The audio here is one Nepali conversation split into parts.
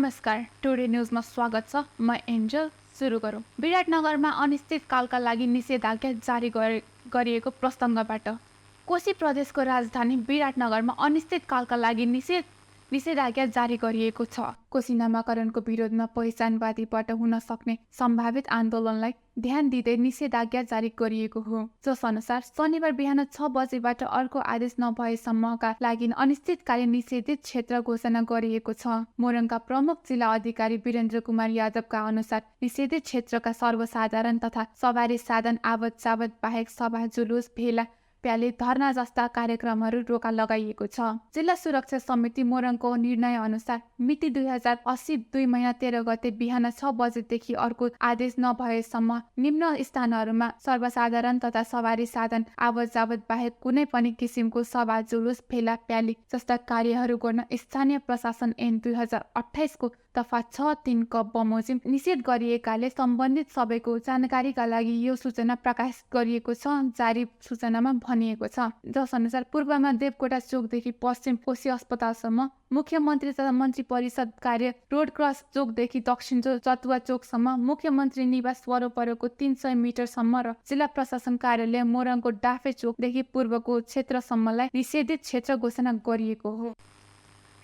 नमस्कार, टुडे न्यूजमा स्वागत छ। म एन्जल। सुरु गरौँ। विराटनगरमा अनिश्चितकालका लागि निषेधाज्ञा जारी गरिएको प्रसङ्गबाट। कोशी प्रदेशको राजधानी विराटनगरमा अनिश्चितकालका लागि निषेधाज्ञा जारी गरिएको छ। कोशी नामाकरणको विरोधमा पहिचानवादीबाट हुन सक्ने सम्भावित आन्दोलनलाई ध्यान दिँदै निषेधाज्ञा जारी गरिएको हो, जस अनुसार शनिबार बिहान 6 बजेबाट अर्को आदेश नभएसम्मका लागि अनिश्चितकालीन निषेधित क्षेत्र घोषणा गरिएको छ। मोरङका प्रमुख जिल्ला अधिकारी वीरेन्द्र कुमार यादवका अनुसार निषेधित क्षेत्रका सर्वसाधारण तथा सवारी साधन आवत जावत बाहेक सभा जुलुस भेला प्याले धरना जस्ता कार्यक्रमहरू रोका लगाइएको छ। जिल्ला सुरक्षा समिति मोरङको निर्णय अनुसार मिति 2080 2 महिना 13 गते बिहान 6 बजेदेखि अर्को आदेश नभएसम्म निम्न स्थानहरूमा सर्वसाधारण तथा सवारी साधन आवत जावत बाहेक कुनै पनि किसिमको सभा जुलुस भेला प्याली जस्ता कार्यहरू गर्न स्थानीय प्रशासन ऐन 2028 को दफा 6(3) क बमोजिम निषेध गरिएकाले सम्बन्धित सबैको जानकारीका लागि यो सूचना प्रकाश गरिएको छ। जारी सूचनामा भनिएको छ, जस अनुसार पूर्वमा देवकोटा चोकदेखि पश्चिम कोशी अस्पतालसम्म, मुख्यमन्त्री तथा मन्त्री परिषद कार्य रोड क्रस चोकदेखि दक्षिण चतुवा चोकसम्म, मुख्यमन्त्री निवास वरपरको 300 मिटरसम्म र जिल्ला प्रशासन कार्यालय मोरङको डाफे चोकदेखि पूर्वको क्षेत्रसम्मलाई निषेधित क्षेत्र घोषणा गरिएको हो।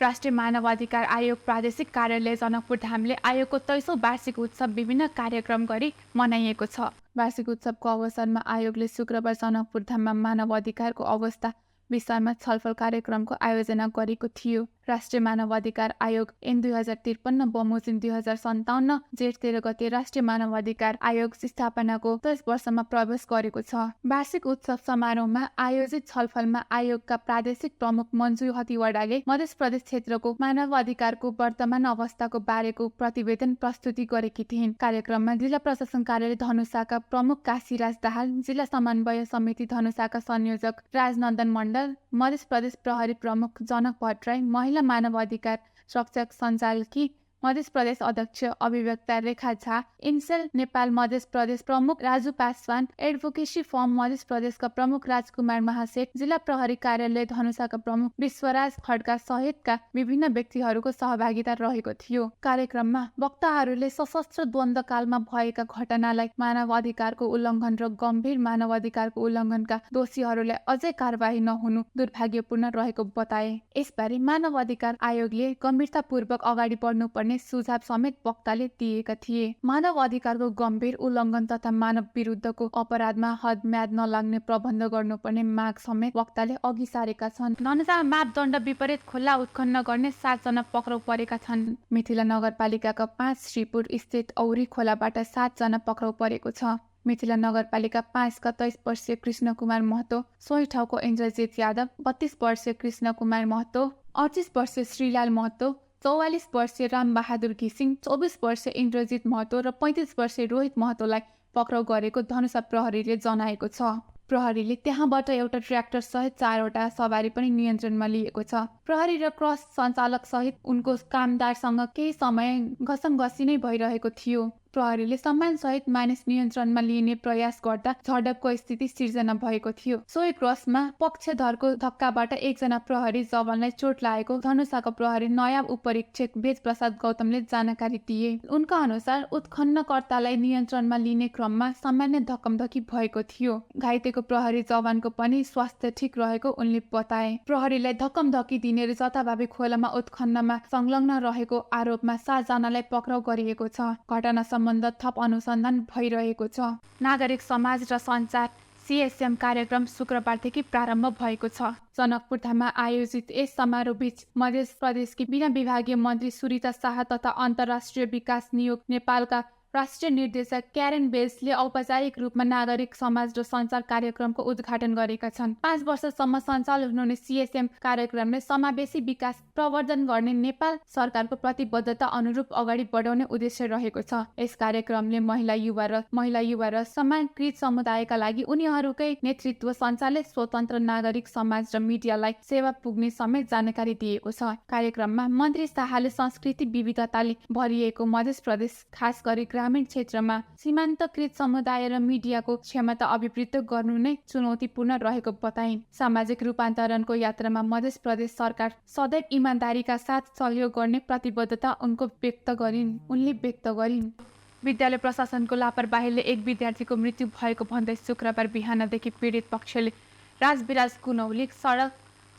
राष्ट्रिय मानवाधिकार आयोग प्रादेशिक कार्यालय जनकपुर धामले आयोगको 23औं वार्षिक उत्सव विभिन्न कार्यक्रम गरी मनाइएको छ। वार्षिक उत्सवको अवसरमा आयोगले शुक्रबार जनकपुर धाममा मानव अधिकारको अवस्था विषयमा छलफल कार्यक्रमको आयोजना गरेको थियो। राष्ट्रिय मानवाधिकार आयोग ऐन 2053 बमोजिम 2057 जेठ 13 गते राष्ट्रिय मानवाधिकार आयोग स्थापनाको 10 वर्षमा प्रवेश गरेको छ। वार्षिक उत्सव समारोहमा आयोजित छलफलमा आयोगका प्रादेशिक प्रमुख मन्जु हतिवडाले मध्य प्रदेश क्षेत्रको मानवाधिकारको वर्तमान अवस्थाको बारेको प्रतिवेदन प्रस्तुति गरेकी थिइन्। कार्यक्रममा जिल्ला प्रशासन कार्यालय धनुषाका प्रमुख काशीराज दाहाल, जिल्ला समन्वय समिति धनुषाका संयोजक राजनन्दन मण्डल, मध्य प्रदेश प्रहरी प्रमुख जनक भट्टराई, महिला मानवाधिकार रक्षक सञ्चालकी मध्य प्रदेश अध्यक्ष अभिव्यक्ता रेखा झा, इन्सेल नेपाल मध्य प्रदेश प्रमुख राजु पासवान, एडभोकेसी फर्म मध्य प्रदेशका प्रमुख राजकुमार महासेठ, जिल्ला प्रहरी कार्यालय धनुषाका प्रमुख विश्वराज खड्का सहितका विभिन्न व्यक्तिहरूको सहभागिता रहेको थियो। कार्यक्रममा वक्ताहरूले सशस्त्र द्वन्द्वकालमा भएका घटनालाई मानव अधिकारको उल्लङ्घन र गम्भीर मानव अधिकारको उल्लङ्घनका दोषीहरूलाई अझै कारबाही नहुनु दुर्भाग्यपूर्ण रहेको बताए। यसबारे मानव अधिकार आयोगले गम्भीरतापूर्वक अगाडि बढ्नुपर्ने सुझाव समेत वक्ताले दिएका थिए। मानव अधिकारको गम्भीर उल्लङ्घन तथा मानव विरुद्धको अपराधमा हद म्याद नलाग्ने प्रबन्ध गर्नुपर्ने माग समेत वक्ताले अघि सारेका छन्। धनुषा मापदण्ड विपरीत खुल्ला उत्खनन गर्ने 7 जना पक्राउ परेका छन्। मिथिला नगरपालिकाका 5 श्रीपुर स्थित औरी खोलाबाट 7 जना पक्राउ परेको छ। मिथिला नगरपालिका 5 का 23 वर्षीय कृष्ण कुमार महतो, सोही ठाउँको इन्द्रजित यादव, 32 वर्षीय कृष्ण कुमार महतो, 38 वर्षीय श्रीलाल महतो, 44 वर्षीय राम बहादुर घिसिङ, 24 वर्षीय इन्द्रजित महतो र 35 वर्षीय रोहित महतोलाई पक्राउ गरेको धनुषा प्रहरीले जनाएको छ। प्रहरीले त्यहाँबाट एउटा ट्र्याक्टर सहित 4 वटा सवारी पनि नियन्त्रणमा लिएको छ। प्रहरी र क्रस सञ्चालक सहित उनको कामदारसँग केही समय घसमघसी नै भइरहेको थियो। प्रहरीले सम्मान सहित मानिस नियन्त्रणमा लिने प्रयास गर्दा झडपको स्थिति सिर्जना भएको थियो। सोही क्रसमा पक्षधरको धक्काबाट 1 जना प्रहरी जवानलाई चोट लागेको धनुषाको प्रहरी नयाँ उपरीक्षक वेद प्रसाद गौतमले जानकारी दिए। उनका अनुसार उत्खननकर्तालाई नियन्त्रणमा लिने क्रममा सामान्य धक्कमधक्की भएको थियो। घाइतेको प्रहरी जवानको पनि स्वास्थ्य ठिक रहेको उनले बताए। प्रहरीलाई धक्कमधक्की दिने र जताभावी खोलामा उत्खननमा संलग्न रहेको आरोपमा 7 जनालाई पक्राउ गरिएको छ। घटना सम्बन्ध थप अनुसन्धान भइरहेको छ। नागरिक समाज र सञ्चार CSM कार्यक्रम शुक्रबारदेखि प्रारम्भ भएको छ। जनकपुर धाममा आयोजित यस समारोह बीच मध्य प्रदेशकी बिना विभागीय मन्त्री सुरिता शाह तथा अन्तर्राष्ट्रिय विकास नियोग नेपालका राष्ट्रिय निर्देशक क्यारेन बेल्सले औपचारिक रूपमा नागरिक समाज र सञ्चार कार्यक्रमको उद्घाटन गरेका छन्। 5 वर्षसम्म सञ्चालन हुने CSM कार्यक्रमले समावेशी विकास प्रवर्धन गर्ने नेपाल सरकारको प्रतिबद्धता अनुरूप अगाडि बढाउने उद्देश्य रहेको छ। यस कार्यक्रमले महिला युवा र समाजकृत समुदायका लागि उनीहरूकै नेतृत्व सञ्चालित स्वतन्त्र नागरिक समाज र मिडियालाई सेवा पुग्ने समेत जानकारी दिएको छ। कार्यक्रममा मन्त्री शाहले संस्कृति विविधताले भरिएको मध्य प्रदेश, खास गरी ग्रामीण क्षेत्रमा सीमान्तकृत समुदाय र मिडियाको क्षमता अभिवृद्ध गर्नु नै चुनौतीपूर्ण रहेको बताइन्। सामाजिक रूपान्तरणको यात्रामा मध्य प्रदेश सरकार सदैव इमानदारीका साथ सहयोग गर्ने प्रतिबद्धता उनले व्यक्त गरिन्। विद्यालय प्रशासनको लापरवाहीले एक विद्यार्थीको मृत्यु भएको भन्दै शुक्रबार बिहानदेखि पीडित पक्षले राजविराज कुनौली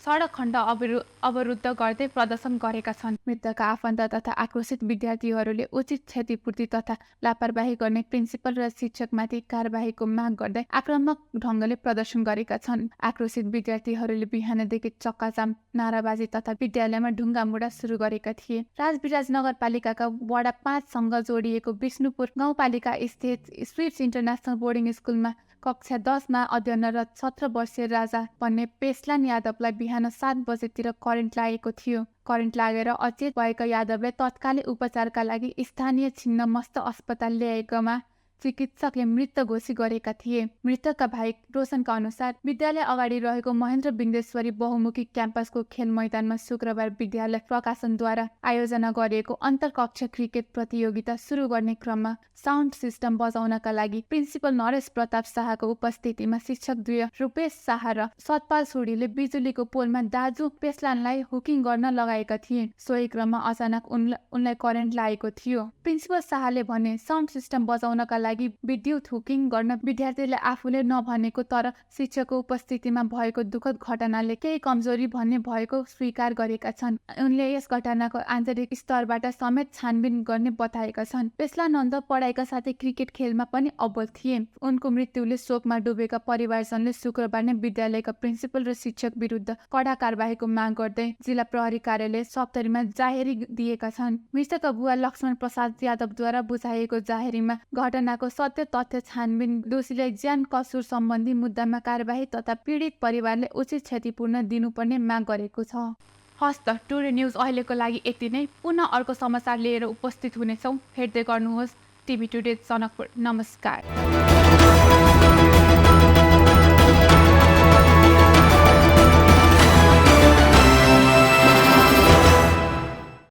सडक खण्ड अवरुद्ध गर्दै प्रदर्शन गरेका छन्। मृतकका आफन्त तथा आक्रोशित विद्यार्थीहरूले उचित क्षतिपूर्ति तथा लापरवाही गर्ने प्रिन्सिपल र शिक्षकमाथि कारबाहीको माग गर्दै आक्रामक ढङ्गले प्रदर्शन गरेका छन्। आक्रोशित विद्यार्थीहरूले बिहानदेखि चक्काजाम, नाराबाजी तथा विद्यालयमा ढुङ्गा मुढा सुरु गरेका थिए। राजविराज नगरपालिकाका वडा 5 सँग जोडिएको विष्णुपुर गाउँपालिका स्थित स्विट्स इन्टरनेसनल बोर्डिङ स्कुलमा कक्षा 10 मा अध्ययनरत 17 वर्षीय राजा भन्ने पेशलान यादवलाई बिहान 7 बजेतिर करेन्ट लागेको थियो। करेन्ट लागेर अचेत भएका यादवलाई तत्कालै उपचारका लागि स्थानीय छिन्नमस्ता अस्पताल ल्याएकोमा चिकित्सकले मृत घोषित गरेका थिए। मृतकका भाइ रोशनका अनुसार विद्यालय अगाडि रहेको महेन्द्र बिन्देश्वरी बहुमुखी क्याम्पसको खेल मैदानमा शुक्रबार विद्यालय प्रकाशनद्वारा आयोजना गरिएको अन्तरकक्ष क्रिकेट प्रतियोगिता सुरु गर्ने क्रममा साउन्ड सिस्टम बजाउनका लागि प्रिन्सिपल नरेश प्रताप शाहको उपस्थितिमा शिक्षक द्वय रूपेश शाह र सतपाल सोडीले बिजुलीको पोलमा दाजु पेशलानलाई हुकिङ गर्न लगाएका थिए। सोही क्रममा अचानक उनलाई करेन्ट लागेको थियो। प्रिन्सिपल शाहले भने साउन्ड सिस्टम बजाउनका लागि विद्युत हुकिङ गर्न विद्यार्थीले आफूले नभनेको तर शिक्षकको उपस्थितिमा भएको दुःखद घटनाले केही कमजोरी भन्ने भएको स्वीकार गरेका छन्। उनले यस घटनाको आन्तरिक स्तरबाट समेत छानबिन गर्ने बताएका छन्। पेशलानन्द पढाइका साथै क्रिकेट खेलमा पनि अव्वल थिए। उनको मृत्युले शोकमा डुबेका परिवारजनले शुक्रबार नै विद्यालयका प्रिन्सिपल र शिक्षक विरुद्ध कडा कारबाहीको माग गर्दै जिल्ला प्रहरी कार्यालय सप्तरीमा जाहेरी दिएका छन्। मृतकका बुवा लक्ष्मण प्रसाद यादवद्वारा बुझाइएको जाहेरीमा घटनाको सत्य तथ्य छानबिन, दोषीलाई ज्यान कसुर सम्बन्धी मुद्दामा कारबाही तथा पीडित परिवारले उचित क्षतिपूर्ण दिनुपर्ने माग गरेको छ। हस्त टुडे न्युज अहिलेको लागि यति नै। पुनः अर्को समाचार लिएर उपस्थित हुनेछौँ। हेर्दै गर्नुहोस् टिभी टुडे जनकपुर। नमस्कार।